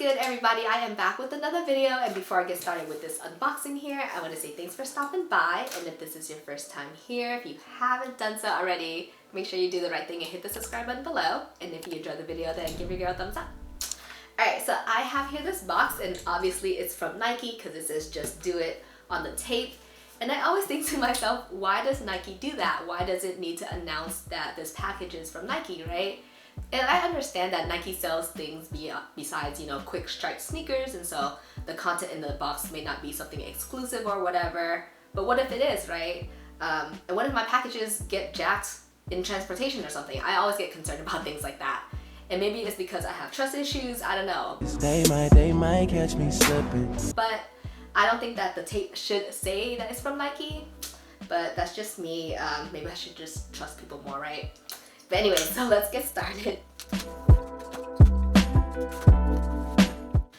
good, everybody? I am back with another video, and before I get started with this unboxing here, I want to say thanks for stopping by. And if this is your first time here, if you haven't done so already, make sure you do the right thing and hit the subscribe button below. And if you enjoyed the video, then give your girl a thumbs up. Alright, so I have here this box, and obviously it's from Nike because it says just do it on the tape. And I always think to myself, why does Nike do that? Why does it need to announce that this package is from Nike, right? And I understand that Nike sells things besides, quick strike sneakers, and so the content in the box may not be something exclusive or whatever. But what if it is, right? And what if my packages get jacked in transportation or something? I always get concerned about things like that. And maybe it's because I have trust issues, I don't know. They might catch me slipping. But I don't think that the tape should say that it's from Nike. But that's just me. Maybe I should just trust people more, right? But anyway, so let's get started.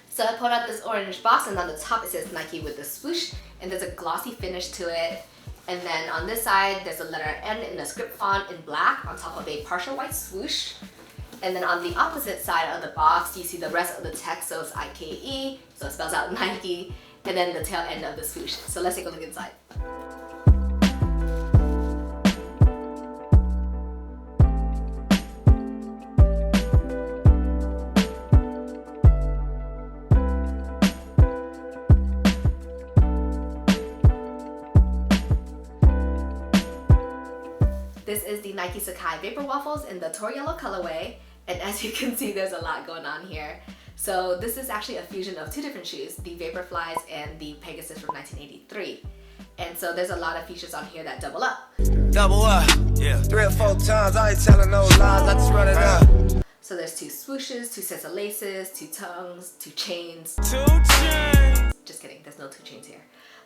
So I pulled out this orange box, and on the top it says Nike with the swoosh, and there's a glossy finish to it. And then on this side, there's a letter N in a script font in black on top of a partial white swoosh. And then on the opposite side of the box, you see the rest of the text, so it's IKE, so it spells out Nike, and then the tail end of the swoosh. So let's take a look inside. This is the Nike Sacai Vaporwaffles in the Tor Yellow colorway, and as you can see, there's a lot going on here. So this is actually a fusion of two different shoes, the Vaporflies and the Pegasus from 1983. And so there's a lot of features on here that double up. Double up, yeah. 3 or 4 times, I ain't telling no lies, I just run it up. So there's 2 swooshes, 2 sets of laces, 2 tongues, 2 chains. 2 chains! Just kidding, there's no 2 chains here.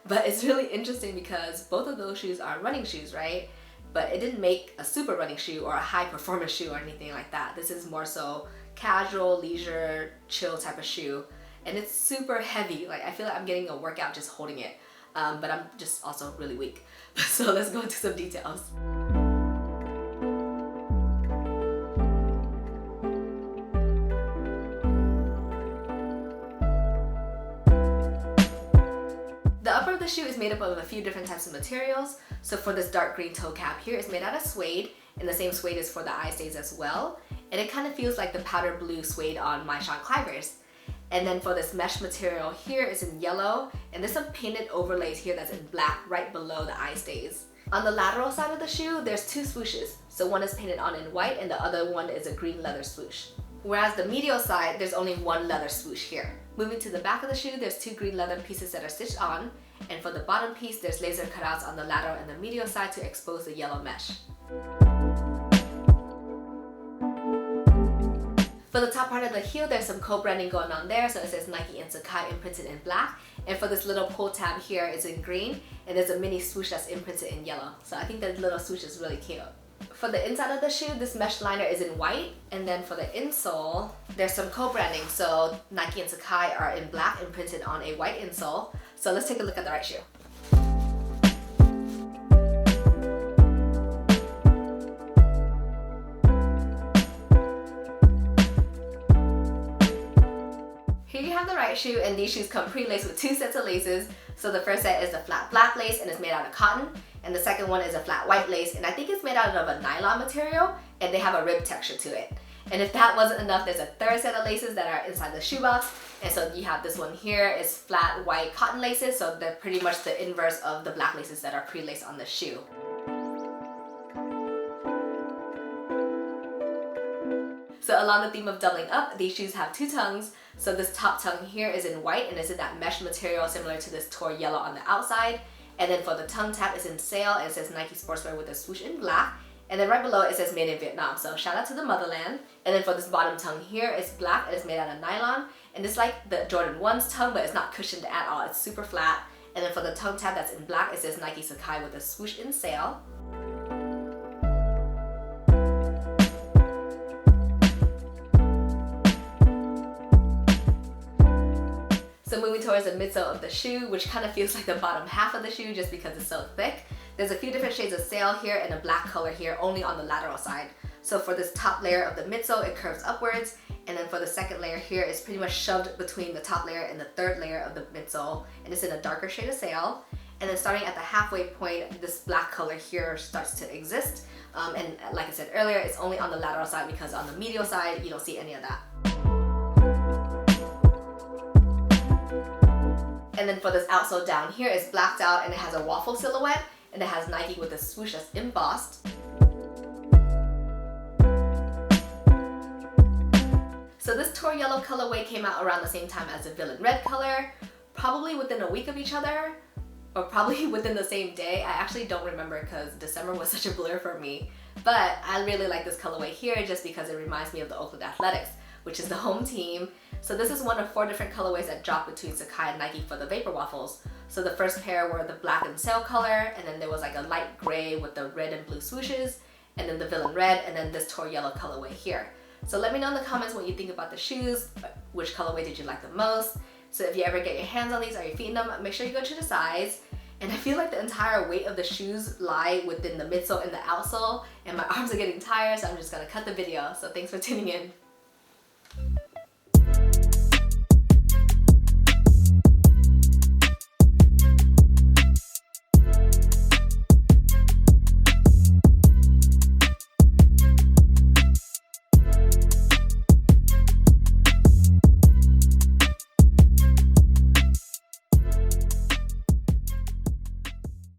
But it's really interesting because both of those shoes are running shoes, right? But it didn't make a super running shoe or a high performance shoe or anything like that. This is more so casual, leisure, chill type of shoe. And it's super heavy. Like, I feel like I'm getting a workout just holding it. But I'm just also really weak. So let's go into some details. The upper of the shoe is made up of a few different types of materials. So for this dark green toe cap here, it's made out of suede, and the same suede is for the eye stays as well. And it kind of feels like the powder blue suede on my Sean Clivers. And then for this mesh material here is in yellow, and there's some painted overlays here that's in black right below the eye stays. On the lateral side of the shoe, there's 2 swooshes. So one is painted on in white, and the other one is a green leather swoosh. Whereas the medial side, there's only 1 leather swoosh here. Moving to the back of the shoe, there's 2 green leather pieces that are stitched on, and for the bottom piece, there's laser cutouts on the lateral and the medial side to expose the yellow mesh. For the top part of the heel, there's some co-branding going on there, so it says Nike and Sacai imprinted in black, and for this little pull tab here, it's in green, and there's a mini swoosh that's imprinted in yellow. So I think that little swoosh is really cute. For the inside of the shoe, this mesh liner is in white, and then for the insole, there's some co-branding. So Nike and Sacai are in black, imprinted on a white insole. So let's take a look at the right shoe. Here you have the right shoe, and these shoes come pre-laced with 2 sets of laces. So the first set is the flat black lace, and it's made out of cotton. And the second one is a flat white lace, and I think it's made out of a nylon material, and they have a rib texture to it. And if that wasn't enough, there's a third set of laces that are inside the shoebox. And so you have this one here is flat white cotton laces, so they're pretty much the inverse of the black laces that are pre-laced on the shoe. So along the theme of doubling up, these shoes have 2 tongues. So this top tongue here is in white, and it's in that mesh material similar to this Tor yellow on the outside. And then for the tongue tab, it's in sail, and it says Nike Sportswear with a swoosh in black. And then right below it says made in Vietnam, so shout out to the motherland. And then for this bottom tongue here, it's black, and it's made out of nylon. And it's like the Jordan 1's tongue, but it's not cushioned at all, it's super flat. And then for the tongue tab that's in black, it says Nike Sacai with a swoosh in sail. So moving towards the midsole of the shoe, which kind of feels like the bottom half of the shoe just because it's so thick. There's a few different shades of sail here and a black color here only on the lateral side. So for this top layer of the midsole, it curves upwards, And then for the second layer here, it's pretty much shoved between the top layer and the third layer of the midsole, and it's in a darker shade of sail. And then starting at the halfway point, this black color here starts to exist. And like I said earlier, it's only on the lateral side because on the medial side, you don't see any of that. And then for this outsole down here, it's blacked out and it has a waffle silhouette, and it has Nike with a swoosh that's embossed. So this Tour Yellow colorway came out around the same time as the Villain Red color, probably within a week of each other, or probably within the same day. I actually don't remember because December was such a blur for me. But I really like this colorway here just because it reminds me of the Oakland Athletics, which is the home team. So this is one of 4 different colorways that dropped between Sacai and Nike for the Vaporwaffles. So the first pair were the black and sail color, and then there was like a light gray with the red and blue swooshes, and then the Villain Red, and then this Tour Yellow colorway here. So let me know in the comments what you think about the shoes. Which colorway did you like the most? So if you ever get your hands on these or you're feeding them, make sure you go to the size. And I feel like the entire weight of the shoes lie within the midsole and the outsole, and my arms are getting tired, so I'm just gonna cut the video. So thanks for tuning in.